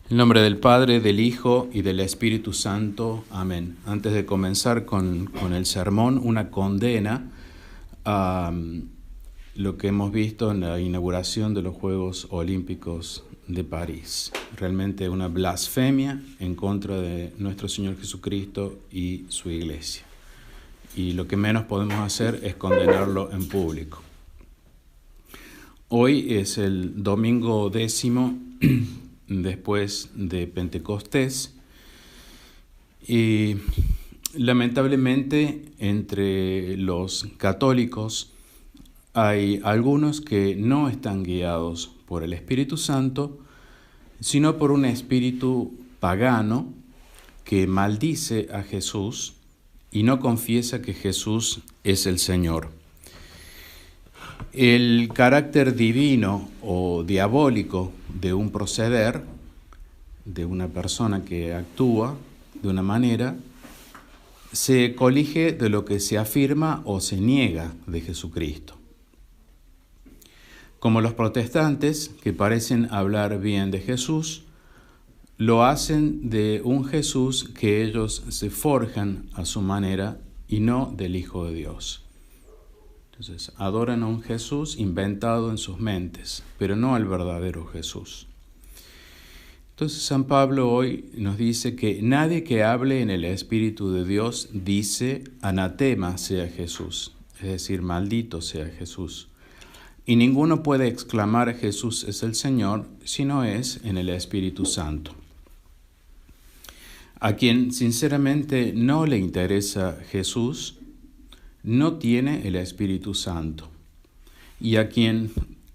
En nombre del Padre, del Hijo y del Espíritu Santo. Amén. Antes de comenzar con el sermón, una condena a lo que hemos visto en la inauguración de los Juegos Olímpicos de París. Realmente una blasfemia en contra de nuestro Señor Jesucristo y su Iglesia. Y lo que menos podemos hacer es condenarlo en público. Hoy es el domingo 10 después de Pentecostés y lamentablemente entre los católicos hay algunos que no están guiados por el Espíritu Santo, sino por un espíritu pagano que maldice a Jesús y no confiesa que Jesús es el Señor. El carácter divino o diabólico de un proceder, de una persona que actúa de una manera, se colige de lo que se afirma o se niega de Jesucristo. Como los protestantes, que parecen hablar bien de Jesús, lo hacen de un Jesús que ellos se forjan a su manera y no del Hijo de Dios. Entonces, adoran a un Jesús inventado en sus mentes, pero no al verdadero Jesús. Entonces, San Pablo hoy nos dice que nadie que hable en el Espíritu de Dios dice anatema sea Jesús, es decir, maldito sea Jesús. Y ninguno puede exclamar Jesús es el Señor si no es en el Espíritu Santo. A quien sinceramente no le interesa Jesús, no tiene el Espíritu Santo, y a quien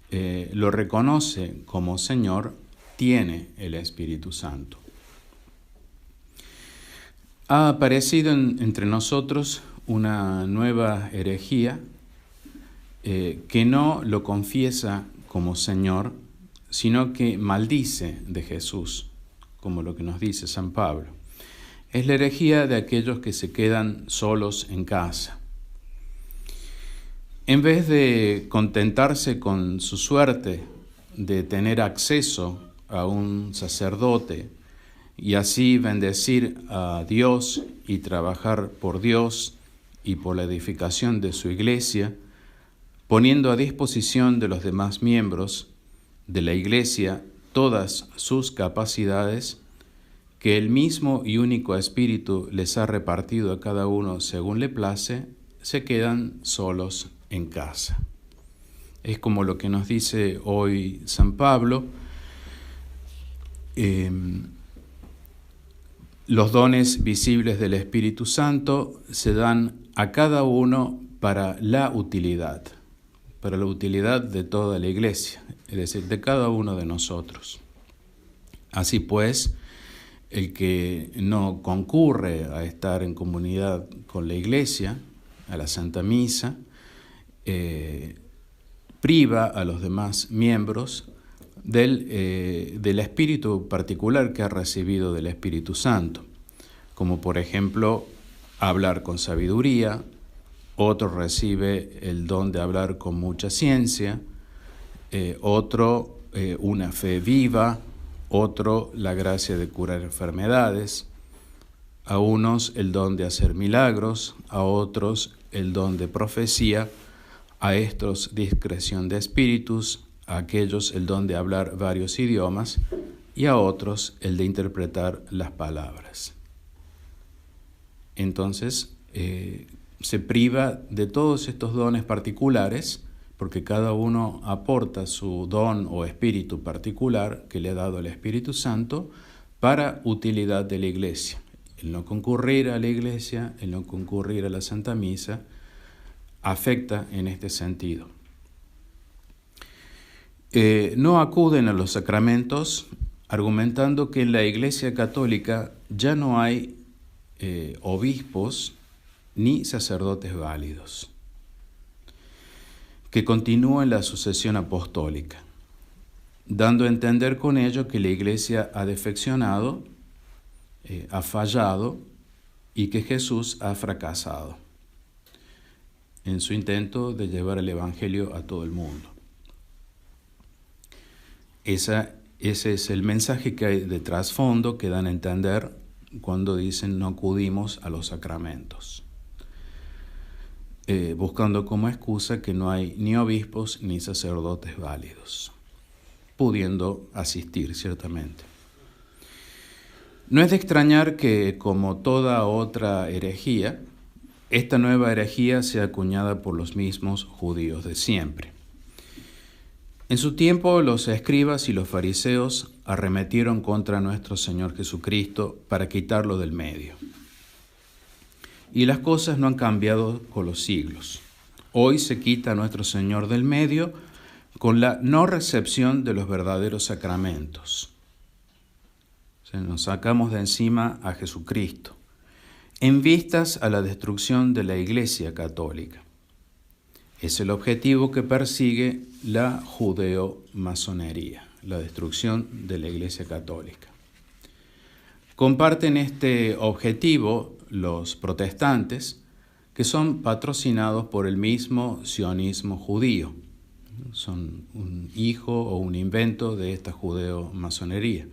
lo reconoce como Señor, tiene el Espíritu Santo. Ha aparecido entre nosotros una nueva herejía que no lo confiesa como Señor, sino que maldice de Jesús, como lo que nos dice San Pablo. Es la herejía de aquellos que se quedan solos en casa. En vez de contentarse con su suerte de tener acceso a un sacerdote y así bendecir a Dios y trabajar por Dios y por la edificación de su iglesia, poniendo a disposición de los demás miembros de la iglesia todas sus capacidades que el mismo y único Espíritu les ha repartido a cada uno según le place, se quedan solos en casa. Es como lo que nos dice hoy San Pablo. Los dones visibles del Espíritu Santo se dan a cada uno para la utilidad de toda la iglesia, es decir, de cada uno de nosotros. Así pues, el que no concurre a estar en comunidad con la iglesia, a la Santa Misa, priva a los demás miembros del espíritu particular que ha recibido del Espíritu Santo, como por ejemplo hablar con sabiduría, otro recibe el don de hablar con mucha ciencia, otro una fe viva, otro la gracia de curar enfermedades, a unos el don de hacer milagros, a otros el don de profecía, a estos discreción de espíritus, a aquellos el don de hablar varios idiomas y a otros el de interpretar las palabras. Entonces, se priva de todos estos dones particulares porque cada uno aporta su don o espíritu particular que le ha dado el Espíritu Santo para utilidad de la iglesia. El no concurrir a la iglesia, el no concurrir a la Santa Misa, afecta en este sentido. No acuden a los sacramentos argumentando que en la Iglesia Católica ya no hay obispos ni sacerdotes válidos, que continúen la sucesión apostólica, dando a entender con ello que la Iglesia ha defeccionado, ha fallado y que Jesús ha fracasado en su intento de llevar el Evangelio a todo el mundo. Esa Ese es el mensaje que hay de trasfondo que dan a entender cuando dicen no acudimos a los sacramentos, buscando como excusa que no hay ni obispos ni sacerdotes válidos, pudiendo asistir ciertamente. No es de extrañar que, como toda otra herejía, esta nueva herejía sea acuñada por los mismos judíos de siempre. En su tiempo, los escribas y los fariseos arremetieron contra nuestro Señor Jesucristo para quitarlo del medio. Y las cosas no han cambiado con los siglos. Hoy se quita a nuestro Señor del medio con la no recepción de los verdaderos sacramentos. Nos sacamos de encima a Jesucristo, en vistas a la destrucción de la Iglesia católica. Es el objetivo que persigue la judeo-masonería, la destrucción de la Iglesia católica. Comparten este objetivo los protestantes, que son patrocinados por el mismo sionismo judío. Son un hijo o un invento de esta judeo-masonería.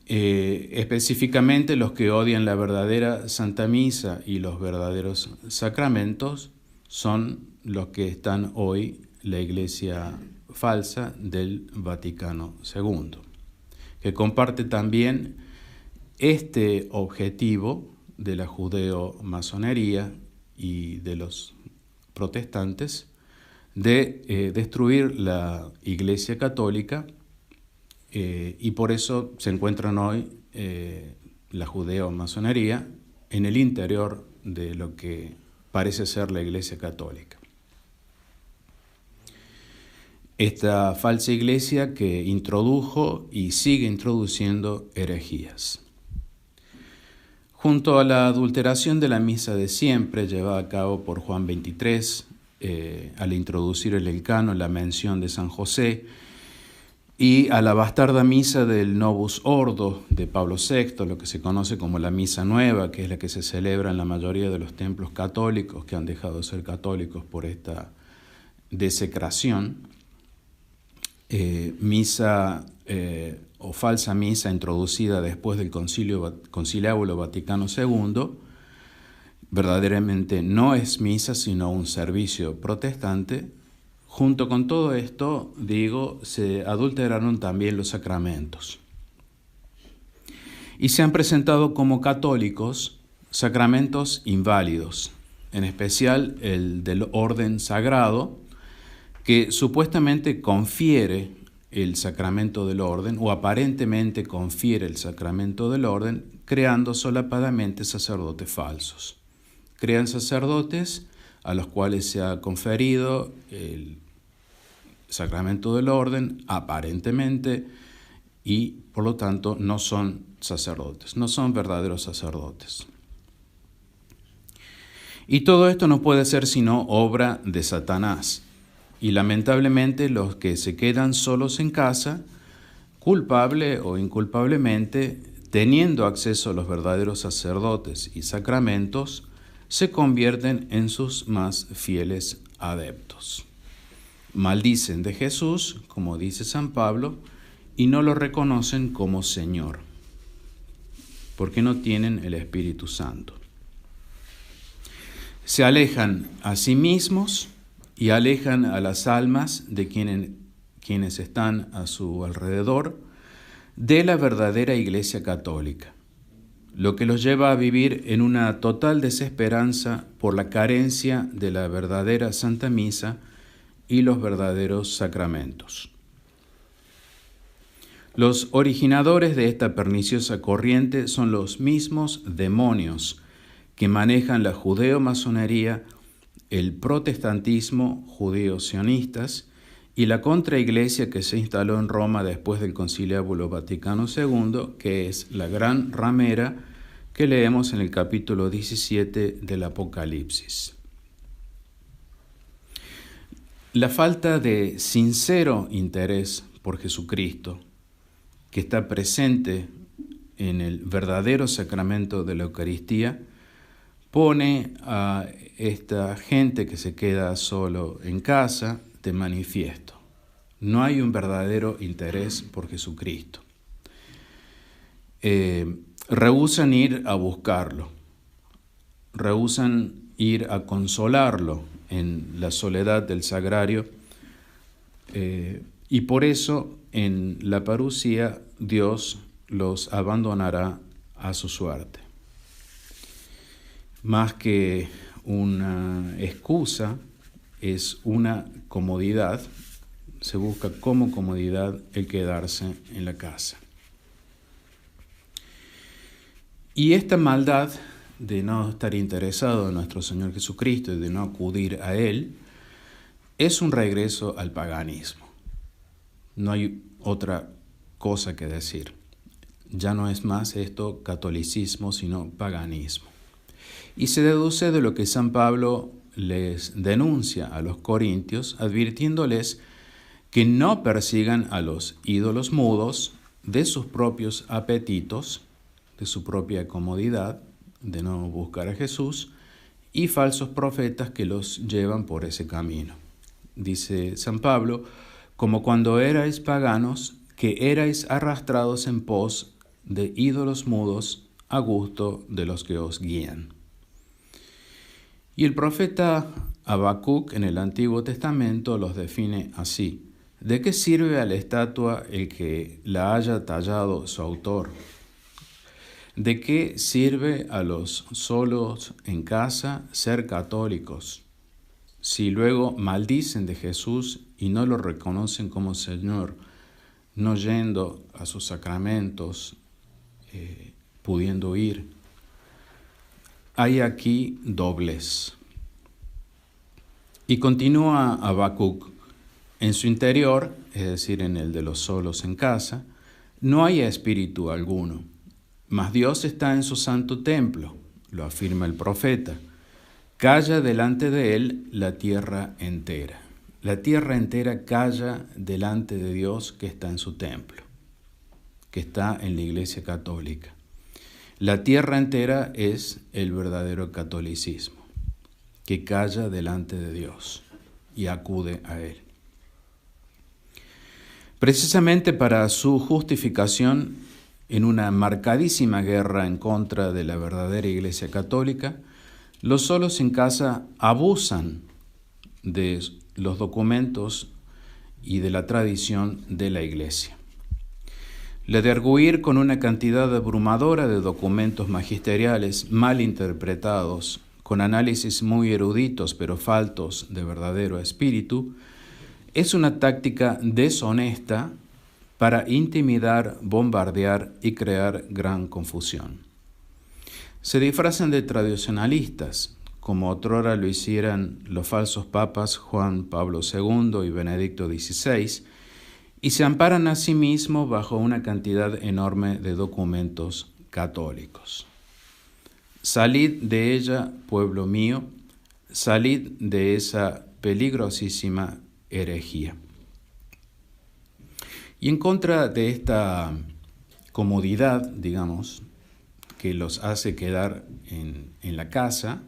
Específicamente los que odian la verdadera Santa Misa y los verdaderos sacramentos son los que están hoy la Iglesia falsa del Vaticano II, que comparte también este objetivo de la judeo-masonería y de los protestantes de destruir la Iglesia católica, y por eso se encuentran hoy la judeo-masonería en el interior de lo que parece ser la Iglesia católica. Esta falsa iglesia que introdujo y sigue introduciendo herejías. Junto a la adulteración de la misa de siempre llevada a cabo por Juan XXIII, al introducir el Elcano en la mención de San José, y a la bastarda misa del Novus Ordo de Pablo VI, lo que se conoce como la Misa Nueva, que es la que se celebra en la mayoría de los templos católicos que han dejado de ser católicos por esta desecración, misa o falsa misa introducida después del Conciliábulo Vaticano II, verdaderamente no es misa sino un servicio protestante. Junto con todo esto, se adulteraron también los sacramentos. Y se han presentado como católicos sacramentos inválidos, en especial el del orden sagrado, que supuestamente confiere el sacramento del orden, o aparentemente confiere el sacramento del orden, creando solapadamente sacerdotes falsos. Crean sacerdotes a los cuales se ha conferido el sacramento del orden, aparentemente, y por lo tanto no son sacerdotes, no son verdaderos sacerdotes. Y todo esto no puede ser sino obra de Satanás. Y lamentablemente los que se quedan solos en casa, culpable o inculpablemente, teniendo acceso a los verdaderos sacerdotes y sacramentos, se convierten en sus más fieles adeptos. Maldicen de Jesús, como dice San Pablo, y no lo reconocen como Señor, porque no tienen el Espíritu Santo. Se alejan a sí mismos y alejan a las almas de quienes están a su alrededor de la verdadera Iglesia católica, lo que los lleva a vivir en una total desesperanza por la carencia de la verdadera Santa Misa y los verdaderos sacramentos. Los originadores de esta perniciosa corriente son los mismos demonios que manejan la judeo-masonería, el protestantismo judeo-sionistas y la contraiglesia que se instaló en Roma después del Conciliábulo Vaticano II, que es la gran ramera que leemos en el capítulo 17 del Apocalipsis. La falta de sincero interés por Jesucristo, que está presente en el verdadero sacramento de la Eucaristía, pone a esta gente que se queda solo en casa de manifiesto. No hay un verdadero interés por Jesucristo. Rehúsan ir a buscarlo, rehúsan ir a consolarlo en la soledad del sagrario, y por eso en la parusía Dios los abandonará a su suerte. Más que una excusa, es una comodidad. Se busca como comodidad el quedarse en la casa. Y esta maldad de no estar interesado en nuestro Señor Jesucristo y de no acudir a Él, es un regreso al paganismo. No hay otra cosa que decir. Ya no es más esto catolicismo, sino paganismo. Y se deduce de lo que San Pablo les denuncia a los corintios, advirtiéndoles que no persigan a los ídolos mudos de sus propios apetitos, de su propia comodidad, de no buscar a Jesús, y falsos profetas que los llevan por ese camino. Dice San Pablo, como cuando erais paganos, que erais arrastrados en pos de ídolos mudos a gusto de los que os guían. Y el profeta Habacuc en el Antiguo Testamento los define así: ¿de qué sirve a la estatua el que la haya tallado su autor? ¿De qué sirve a los solos en casa ser católicos, si luego maldicen de Jesús y no lo reconocen como Señor, no yendo a sus sacramentos, pudiendo ir? Hay aquí doblez. Y continúa Habacuc: en su interior, es decir, en el de los solos en casa, no hay espíritu alguno, mas Dios está en su santo templo, lo afirma el profeta. Calla delante de él la tierra entera. La tierra entera calla delante de Dios que está en su templo, que está en la Iglesia Católica. La tierra entera es el verdadero catolicismo, que calla delante de Dios y acude a Él. Precisamente para su justificación, en una marcadísima guerra en contra de la verdadera Iglesia Católica, los solos en casa abusan de los documentos y de la tradición de la Iglesia. La de arguir con una cantidad abrumadora de documentos magisteriales mal interpretados, con análisis muy eruditos pero faltos de verdadero espíritu, es una táctica deshonesta para intimidar, bombardear y crear gran confusión. Se disfrazan de tradicionalistas, como otrora lo hicieran los falsos papas Juan Pablo II y Benedicto XVI, y se amparan a sí mismos bajo una cantidad enorme de documentos católicos. Salid de ella, pueblo mío, salid de esa peligrosísima herejía. Y en contra de esta comodidad, digamos, que los hace quedar en la casa,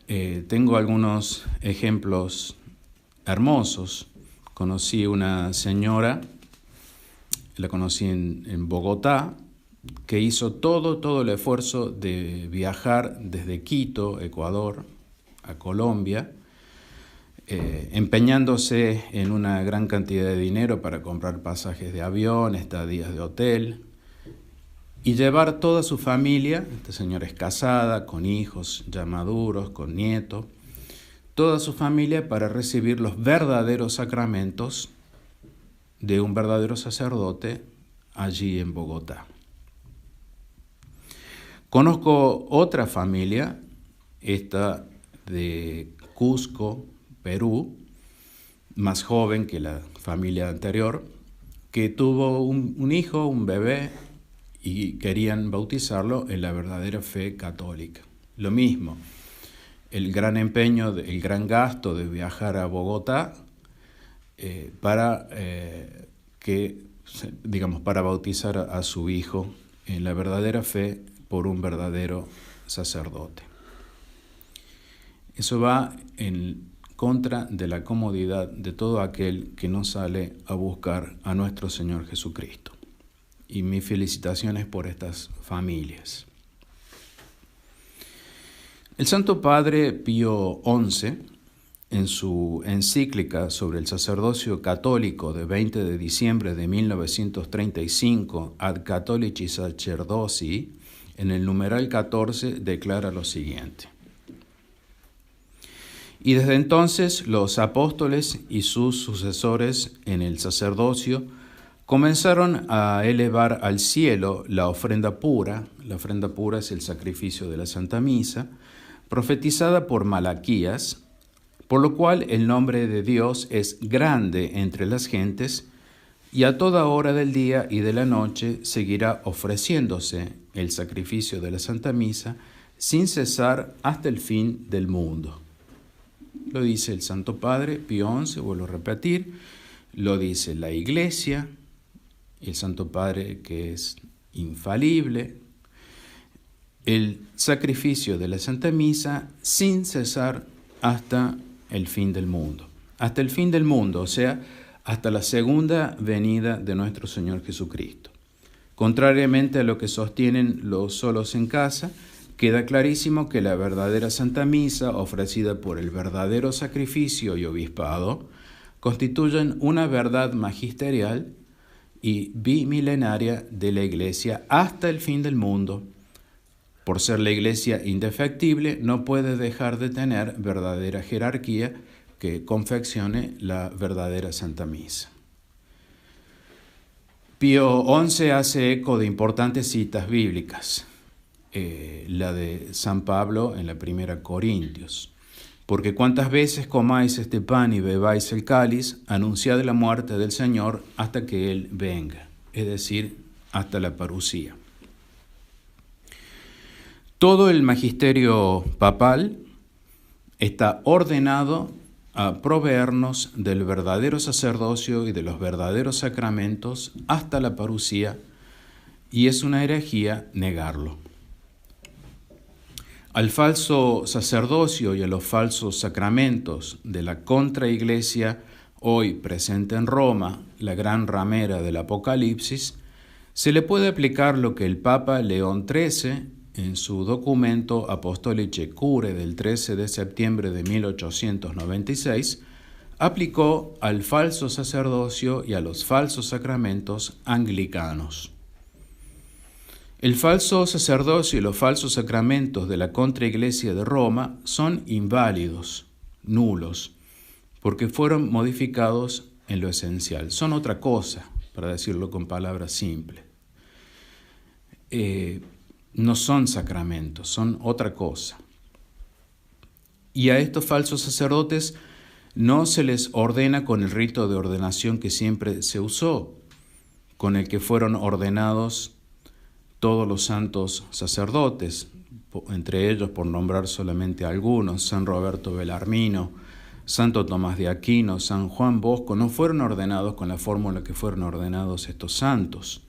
tengo algunos ejemplos hermosos. Conocí una señora, la conocí en Bogotá, que hizo todo el esfuerzo de viajar desde Quito, Ecuador, a Colombia, empeñándose en una gran cantidad de dinero para comprar pasajes de avión, estadías de hotel, y llevar toda su familia. Esta señora es casada, con hijos ya maduros, con nietos, toda su familia para recibir los verdaderos sacramentos de un verdadero sacerdote allí en Bogotá. Conozco otra familia, esta de Cusco, Perú, más joven que la familia anterior, que tuvo un hijo, un bebé, y querían bautizarlo en la verdadera fe católica. Lo mismo, el gran empeño, el gran gasto de viajar a Bogotá para bautizar a su hijo en la verdadera fe por un verdadero sacerdote. Eso va en contra de la comodidad de todo aquel que no sale a buscar a nuestro Señor Jesucristo. Y mis felicitaciones por estas familias. El Santo Padre Pío XI, en su encíclica sobre el sacerdocio católico de 20 de diciembre de 1935, Ad Catholici Sacerdotii, en el numeral 14, declara lo siguiente. Y desde entonces los apóstoles y sus sucesores en el sacerdocio comenzaron a elevar al cielo la ofrenda pura es el sacrificio de la Santa Misa, profetizada por Malaquías, por lo cual el nombre de Dios es grande entre las gentes, y a toda hora del día y de la noche seguirá ofreciéndose el sacrificio de la Santa Misa sin cesar hasta el fin del mundo. Lo dice el Santo Padre Pío XI, vuelvo a repetir, lo dice la Iglesia, el Santo Padre que es infalible, el sacrificio de la Santa Misa sin cesar hasta el fin del mundo. Hasta el fin del mundo, o sea, hasta la segunda venida de nuestro Señor Jesucristo. Contrariamente a lo que sostienen los solos en casa, queda clarísimo que la verdadera Santa Misa, ofrecida por el verdadero sacrificio y obispado, constituyen una verdad magisterial y bimilenaria de la Iglesia hasta el fin del mundo. Por ser la Iglesia indefectible, no puede dejar de tener verdadera jerarquía que confeccione la verdadera Santa Misa. Pío XI hace eco de importantes citas bíblicas, la de San Pablo en la primera Corintios. Porque cuantas veces comáis este pan y bebáis el cáliz, anunciad la muerte del Señor hasta que Él venga, es decir, hasta la parusía. Todo el magisterio papal está ordenado a proveernos del verdadero sacerdocio y de los verdaderos sacramentos hasta la parusía, y es una herejía negarlo. Al falso sacerdocio y a los falsos sacramentos de la contraiglesia hoy presente en Roma, la gran ramera del Apocalipsis, se le puede aplicar lo que el Papa León XIII, en su documento Apostolicae Curae del 13 de septiembre de 1896, aplicó al falso sacerdocio y a los falsos sacramentos anglicanos. El falso sacerdocio y los falsos sacramentos de la contraiglesia de Roma son inválidos, nulos, porque fueron modificados en lo esencial. Son otra cosa, para decirlo con palabras simples. No son sacramentos, son otra cosa. Y a estos falsos sacerdotes no se les ordena con el rito de ordenación que siempre se usó, con el que fueron ordenados todos los santos sacerdotes, entre ellos, por nombrar solamente algunos, San Roberto Belarmino, Santo Tomás de Aquino, San Juan Bosco, no fueron ordenados con la fórmula que fueron ordenados estos santos.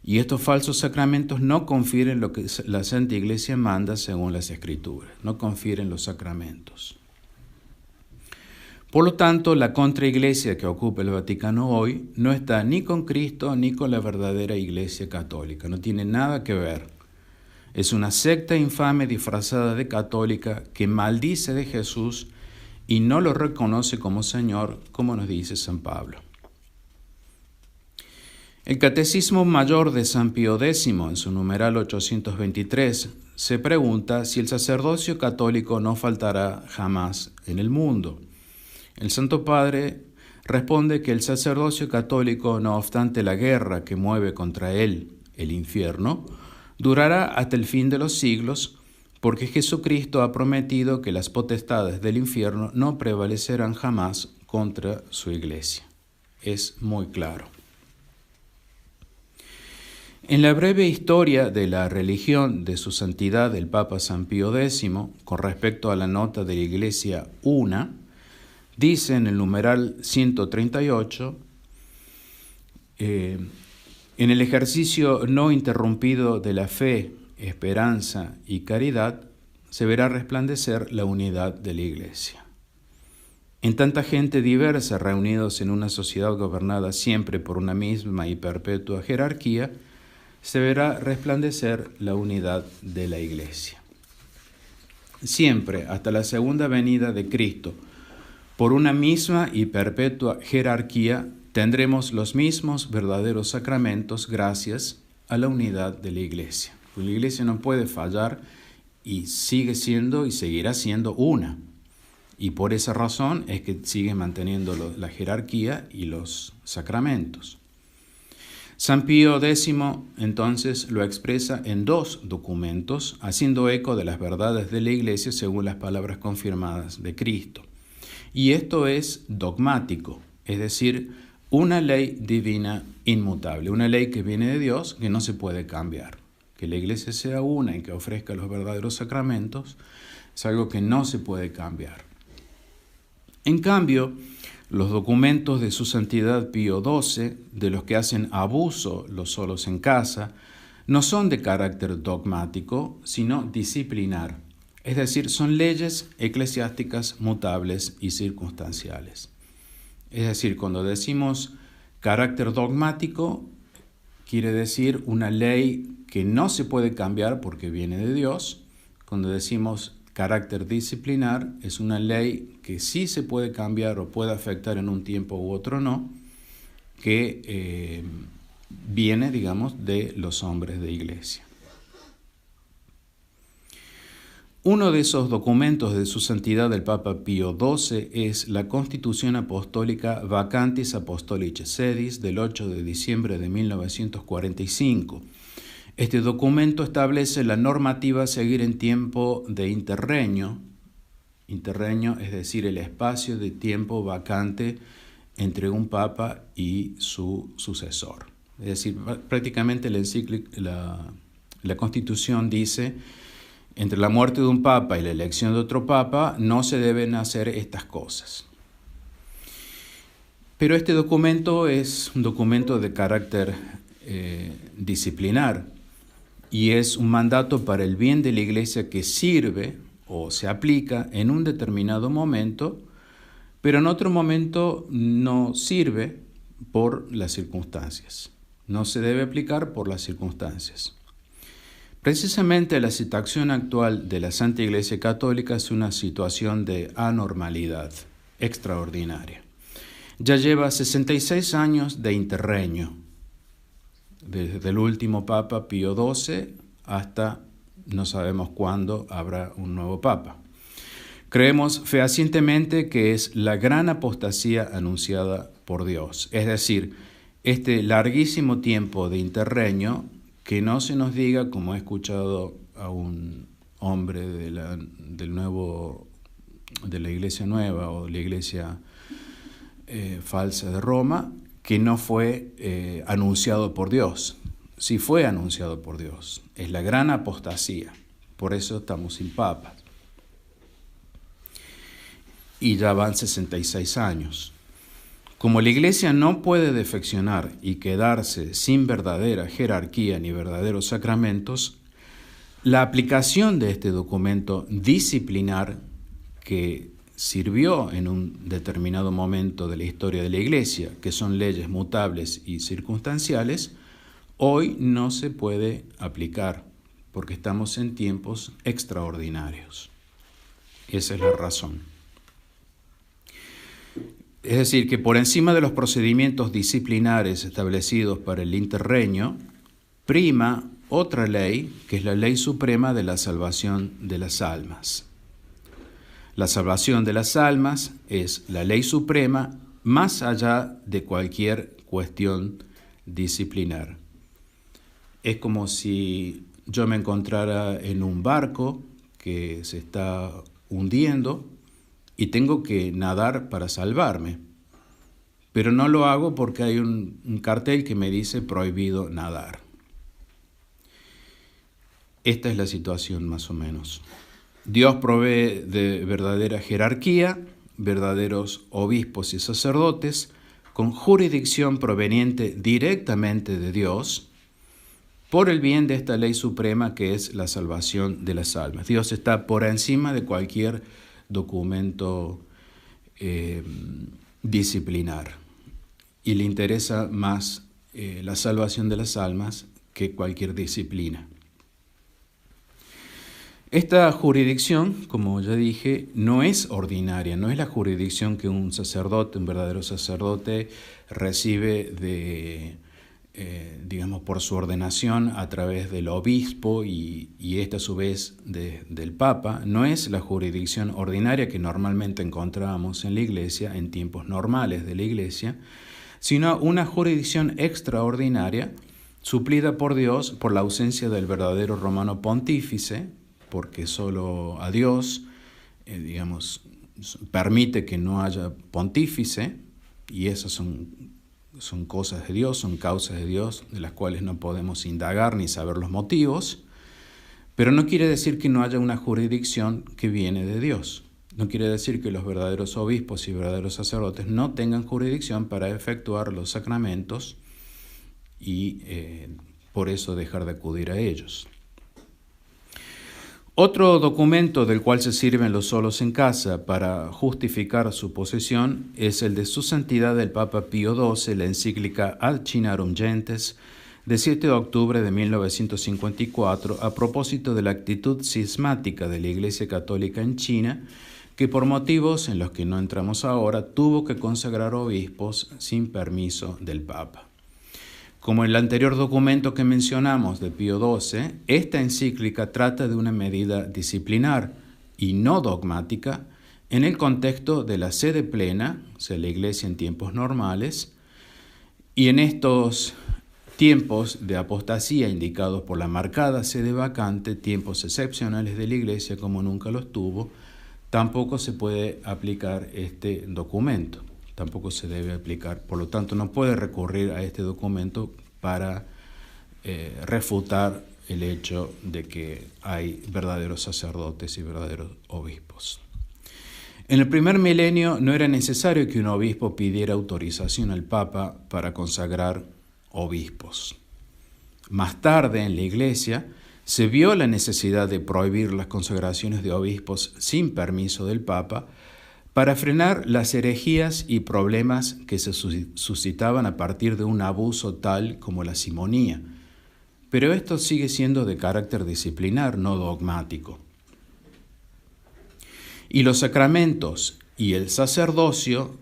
Y estos falsos sacramentos no confieren lo que la Santa Iglesia manda según las Escrituras, no confieren los sacramentos. Por lo tanto, la contraiglesia que ocupa el Vaticano hoy no está ni con Cristo ni con la verdadera Iglesia católica, no tiene nada que ver. Es una secta infame disfrazada de católica que maldice de Jesús y no lo reconoce como Señor, como nos dice San Pablo. El Catecismo Mayor de San Pío X, en su numeral 823, se pregunta si el sacerdocio católico no faltará jamás en el mundo. El Santo Padre responde que el sacerdocio católico, no obstante la guerra que mueve contra él, el infierno, durará hasta el fin de los siglos, porque Jesucristo ha prometido que las potestades del infierno no prevalecerán jamás contra su Iglesia. Es muy claro. En la breve historia de la religión de su santidad el Papa San Pío X, con respecto a la nota de la Iglesia Una, dice en el numeral 138, en el ejercicio no interrumpido de la fe, esperanza y caridad, se verá resplandecer la unidad de la Iglesia. En tanta gente diversa reunidos en una sociedad gobernada siempre por una misma y perpetua jerarquía, se verá resplandecer la unidad de la Iglesia. Siempre, hasta la segunda venida de Cristo, por una misma y perpetua jerarquía, tendremos los mismos verdaderos sacramentos gracias a la unidad de la Iglesia. La Iglesia no puede fallar y sigue siendo y seguirá siendo una. Y por esa razón es que sigue manteniendo la jerarquía y los sacramentos. San Pío X entonces lo expresa en dos documentos, haciendo eco de las verdades de la Iglesia según las palabras confirmadas de Cristo. Y esto es dogmático, es decir, una ley divina inmutable, una ley que viene de Dios que no se puede cambiar. Que la Iglesia sea una y que ofrezca los verdaderos sacramentos es algo que no se puede cambiar. En cambio, los documentos de su santidad Pío XII, de los que hacen abuso los solos en casa, no son de carácter dogmático, sino disciplinar. Es decir, son leyes eclesiásticas mutables y circunstanciales. Es decir, cuando decimos carácter dogmático, quiere decir una ley que no se puede cambiar porque viene de Dios. Cuando decimos carácter disciplinar, es una ley que sí se puede cambiar o puede afectar en un tiempo u otro no, que viene, digamos, de los hombres de iglesia. Uno de esos documentos de su santidad el Papa Pío XII es la Constitución Apostólica Vacantis Apostolicae Sedis del 8 de diciembre de 1945. Este documento establece la normativa a seguir en tiempo de interregno, es decir, el espacio de tiempo vacante entre un papa y su sucesor. Es decir, prácticamente la Constitución dice: entre la muerte de un papa y la elección de otro papa no se deben hacer estas cosas. Pero este documento es un documento de carácter disciplinar y es un mandato para el bien de la Iglesia que sirve o se aplica en un determinado momento, pero en otro momento no sirve por las circunstancias. No se debe aplicar por las circunstancias. Precisamente la situación actual de la Santa Iglesia Católica es una situación de anormalidad extraordinaria. Ya lleva 66 años de interregno, desde el último Papa Pío XII hasta no sabemos cuándo habrá un nuevo Papa. Creemos fehacientemente que es la gran apostasía anunciada por Dios, es decir, este larguísimo tiempo de interregno, que no se nos diga, como he escuchado a un hombre de la Iglesia Nueva o de la Iglesia falsa de Roma, que no fue anunciado por Dios. Sí fue anunciado por Dios. Es la gran apostasía. Por eso estamos sin papas. Y ya van 66 años. Como la Iglesia no puede defeccionar y quedarse sin verdadera jerarquía ni verdaderos sacramentos, la aplicación de este documento disciplinar que sirvió en un determinado momento de la historia de la Iglesia, que son leyes mutables y circunstanciales, hoy no se puede aplicar porque estamos en tiempos extraordinarios. Esa es la razón. Es decir, que por encima de los procedimientos disciplinares establecidos para el interregno, prima otra ley, que es la ley suprema de la salvación de las almas. La salvación de las almas es la ley suprema más allá de cualquier cuestión disciplinar. Es como si yo me encontrara en un barco que se está hundiendo y tengo que nadar para salvarme. Pero no lo hago porque hay un cartel que me dice prohibido nadar. Esta es la situación más o menos. Dios provee de verdadera jerarquía, verdaderos obispos y sacerdotes, con jurisdicción proveniente directamente de Dios, por el bien de esta ley suprema que es la salvación de las almas. Dios está por encima de cualquier documento disciplinar y le interesa más la salvación de las almas que cualquier disciplina. Esta jurisdicción, como ya dije, no es ordinaria, no es la jurisdicción que un sacerdote, un verdadero sacerdote, recibe por su ordenación a través del obispo y esta a su vez del Papa. No es la jurisdicción ordinaria que normalmente encontramos en la Iglesia, en tiempos normales de la Iglesia, sino una jurisdicción extraordinaria suplida por Dios por la ausencia del verdadero romano pontífice, porque solo a Dios, permite que no haya pontífice, y esas son cosas de Dios, son causas de Dios, de las cuales no podemos indagar ni saber los motivos, pero no quiere decir que no haya una jurisdicción que viene de Dios. No quiere decir que los verdaderos obispos y verdaderos sacerdotes no tengan jurisdicción para efectuar los sacramentos y por eso dejar de acudir a ellos. Otro documento del cual se sirven los solos en casa para justificar su posesión es el de Su Santidad el Papa Pío XII, la encíclica Ad Cinarum Gentes, de 7 de octubre de 1954, a propósito de la actitud cismática de la Iglesia Católica en China, que por motivos en los que no entramos ahora, tuvo que consagrar obispos sin permiso del Papa. Como en el anterior documento que mencionamos de Pío XII, esta encíclica trata de una medida disciplinar y no dogmática en el contexto de la sede plena, o sea, la Iglesia en tiempos normales, y en estos tiempos de apostasía indicados por la marcada sede vacante, tiempos excepcionales de la Iglesia como nunca los tuvo, tampoco se puede aplicar este documento. Tampoco se debe aplicar, por lo tanto no puede recurrir a este documento para refutar el hecho de que hay verdaderos sacerdotes y verdaderos obispos. En el primer milenio no era necesario que un obispo pidiera autorización al Papa para consagrar obispos. Más tarde en la Iglesia se vio la necesidad de prohibir las consagraciones de obispos sin permiso del Papa para frenar las herejías y problemas que se suscitaban a partir de un abuso tal como la simonía. Pero esto sigue siendo de carácter disciplinar, no dogmático. Y los sacramentos y el sacerdocio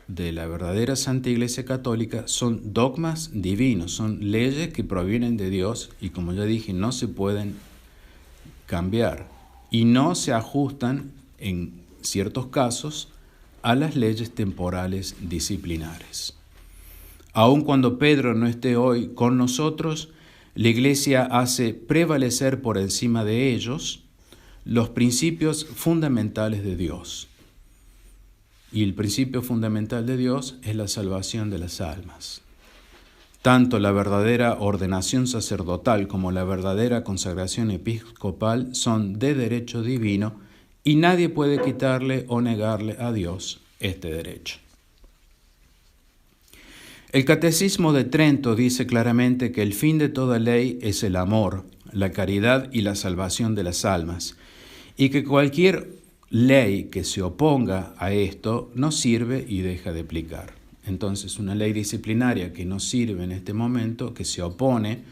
de la verdadera Santa Iglesia Católica son dogmas divinos, son leyes que provienen de Dios y, como ya dije, no se pueden cambiar y no se ajustan en ciertos casos a las leyes temporales disciplinares. Aun cuando Pedro no esté hoy con nosotros, la Iglesia hace prevalecer por encima de ellos los principios fundamentales de Dios. Y el principio fundamental de Dios es la salvación de las almas. Tanto la verdadera ordenación sacerdotal como la verdadera consagración episcopal son de derecho divino y nadie puede quitarle o negarle a Dios este derecho. El Catecismo de Trento dice claramente que el fin de toda ley es el amor, la caridad y la salvación de las almas, y que cualquier ley que se oponga a esto no sirve y deja de aplicar. Entonces, una ley disciplinaria que no sirve en este momento, que se opone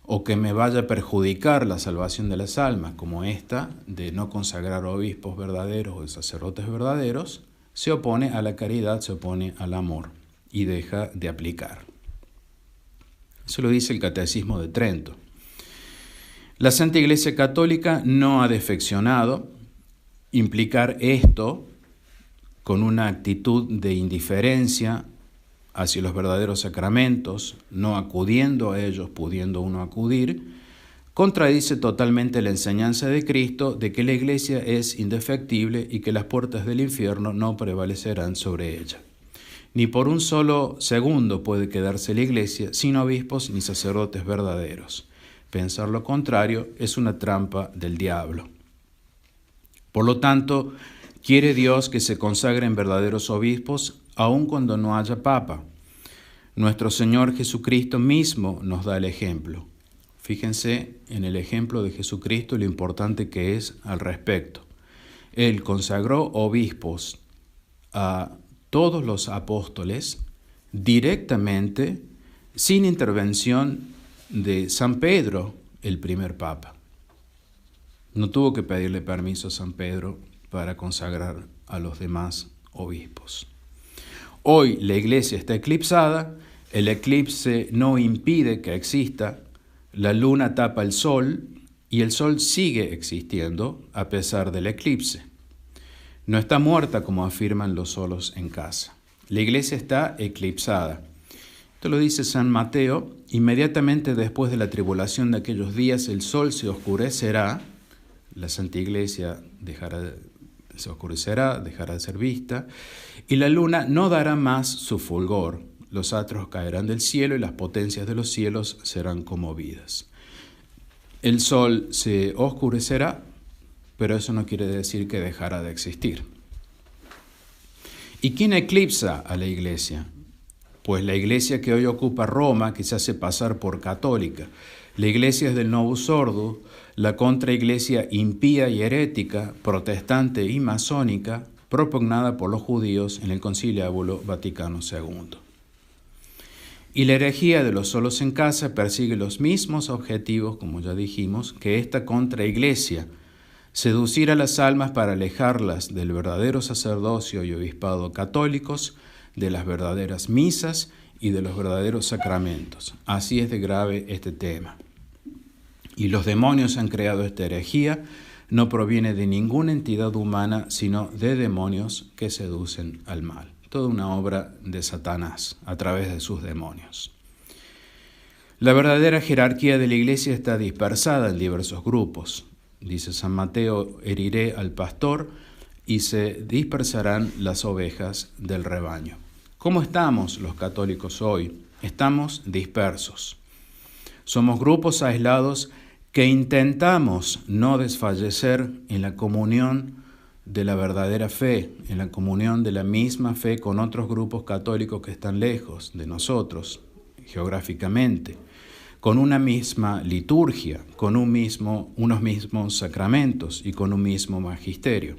o que me vaya a perjudicar la salvación de las almas, como esta de no consagrar obispos verdaderos o sacerdotes verdaderos, se opone a la caridad, se opone al amor y deja de aplicar. Eso lo dice el Catecismo de Trento. La Santa Iglesia Católica no ha defeccionado implicar esto con una actitud de indiferencia hacia los verdaderos sacramentos, no acudiendo a ellos, pudiendo uno acudir, contradice totalmente la enseñanza de Cristo de que la Iglesia es indefectible y que las puertas del infierno no prevalecerán sobre ella. Ni por un solo segundo puede quedarse la Iglesia sin obispos ni sacerdotes verdaderos. Pensar lo contrario es una trampa del diablo. Por lo tanto, quiere Dios que se consagren verdaderos obispos aun cuando no haya papa. Nuestro Señor Jesucristo mismo nos da el ejemplo. Fíjense en el ejemplo de Jesucristo lo importante que es al respecto. Él consagró obispos a todos los apóstoles directamente, sin intervención de San Pedro, el primer papa. No tuvo que pedirle permiso a San Pedro para consagrar a los demás obispos. Hoy la Iglesia está eclipsada, el eclipse no impide que exista, la luna tapa el sol y el sol sigue existiendo a pesar del eclipse. No está muerta como afirman los solos en casa. La Iglesia está eclipsada. Esto lo dice San Mateo: inmediatamente después de la tribulación de aquellos días el sol se oscurecerá, la Santa Iglesia se oscurecerá, dejará de ser vista, y la luna no dará más su fulgor. Los astros caerán del cielo y las potencias de los cielos serán conmovidas. El sol se oscurecerá, pero eso no quiere decir que dejará de existir. ¿Y quién eclipsa a la Iglesia? Pues la Iglesia que hoy ocupa Roma, que se hace pasar por católica. La Iglesia es del Novus Ordo, la contraiglesia impía y herética, protestante y masónica, propugnada por los judíos en el Conciliábulo Vaticano II. Y la herejía de los solos en casa persigue los mismos objetivos, como ya dijimos, que esta contraiglesia: seducir a las almas para alejarlas del verdadero sacerdocio y obispado católicos, de las verdaderas misas y de los verdaderos sacramentos. Así es de grave este tema. Y los demonios han creado esta herejía, no proviene de ninguna entidad humana, sino de demonios que seducen al mal. Toda una obra de Satanás a través de sus demonios. La verdadera jerarquía de la Iglesia está dispersada en diversos grupos. Dice San Mateo: heriré al pastor y se dispersarán las ovejas del rebaño. ¿Cómo estamos los católicos hoy? Estamos dispersos. Somos grupos aislados que intentamos no desfallecer en la comunión de la verdadera fe, en la comunión de la misma fe con otros grupos católicos que están lejos de nosotros geográficamente, con una misma liturgia, con unos mismos sacramentos y con un mismo magisterio.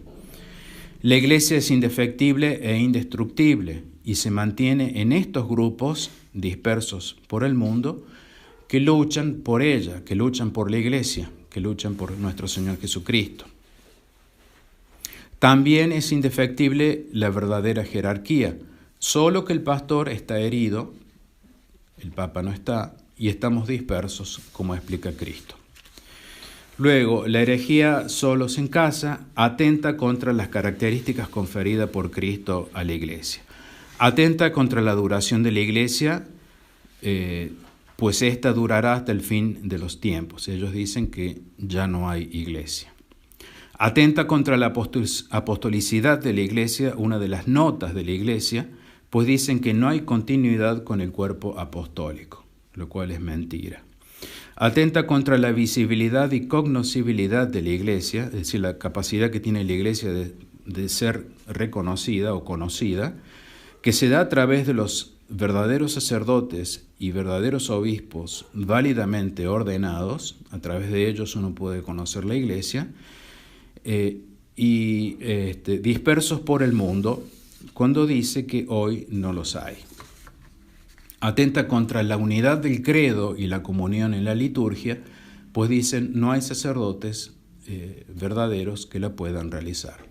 La Iglesia es indefectible e indestructible y se mantiene en estos grupos dispersos por el mundo que luchan por ella, que luchan por la Iglesia, que luchan por nuestro Señor Jesucristo. También es indefectible la verdadera jerarquía, solo que el pastor está herido, el Papa no está, y estamos dispersos, como explica Cristo. Luego, la herejía solos en casa atenta contra las características conferidas por Cristo a la Iglesia. Atenta contra la duración de la Iglesia, pues ésta durará hasta el fin de los tiempos. Ellos dicen que ya no hay Iglesia. Atenta contra la apostolicidad de la Iglesia, una de las notas de la Iglesia, pues dicen que no hay continuidad con el cuerpo apostólico, lo cual es mentira. Atenta contra la visibilidad y cognoscibilidad de la Iglesia, es decir, la capacidad que tiene la Iglesia de ser reconocida o conocida, que se da a través de los verdaderos sacerdotes y verdaderos obispos válidamente ordenados. A través de ellos uno puede conocer la Iglesia, dispersos por el mundo, cuando dice que hoy no los hay. Atenta contra la unidad del credo y la comunión en la liturgia, pues dicen no hay sacerdotes verdaderos que la puedan realizar.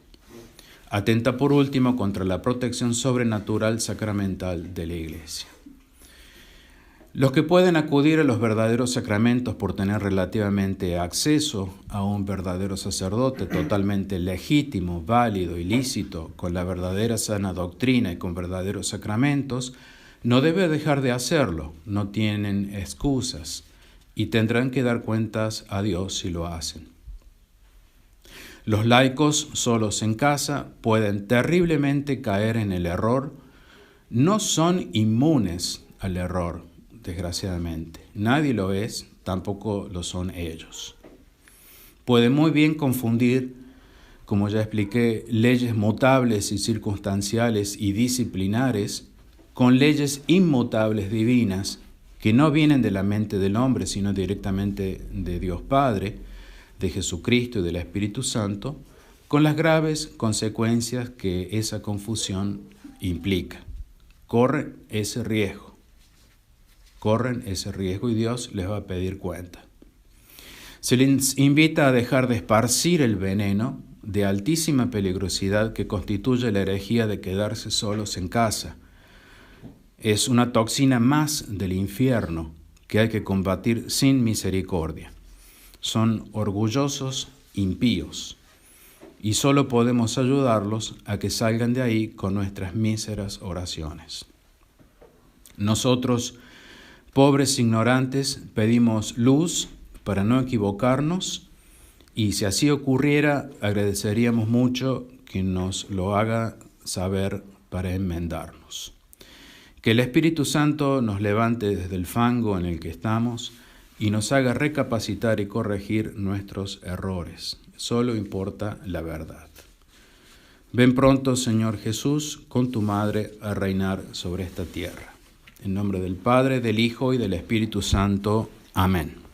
Atenta por último contra la protección sobrenatural sacramental de la Iglesia. Los que pueden acudir a los verdaderos sacramentos por tener relativamente acceso a un verdadero sacerdote totalmente legítimo, válido y lícito, con la verdadera sana doctrina y con verdaderos sacramentos, no debe dejar de hacerlo, no tienen excusas y tendrán que dar cuentas a Dios si lo hacen. Los laicos solos en casa pueden terriblemente caer en el error, no son inmunes al error, desgraciadamente. Nadie lo es, tampoco lo son ellos. Pueden muy bien confundir, como ya expliqué, leyes mutables y circunstanciales y disciplinares con leyes inmutables divinas que no vienen de la mente del hombre, sino directamente de Dios Padre, de Jesucristo y del Espíritu Santo, con las graves consecuencias que esa confusión implica. Corren ese riesgo y Dios les va a pedir cuenta. Se les invita a dejar de esparcir el veneno de altísima peligrosidad que constituye la herejía de quedarse solos en casa. Es una toxina más del infierno que hay que combatir sin misericordia. Son orgullosos impíos y solo podemos ayudarlos a que salgan de ahí con nuestras míseras oraciones. Nosotros, pobres ignorantes, pedimos luz para no equivocarnos, y si así ocurriera, agradeceríamos mucho que nos lo haga saber para enmendarnos. Que el Espíritu Santo nos levante desde el fango en el que estamos y nos haga recapacitar y corregir nuestros errores. Solo importa la verdad. Ven pronto, Señor Jesús, con tu Madre a reinar sobre esta tierra. En nombre del Padre, del Hijo y del Espíritu Santo. Amén.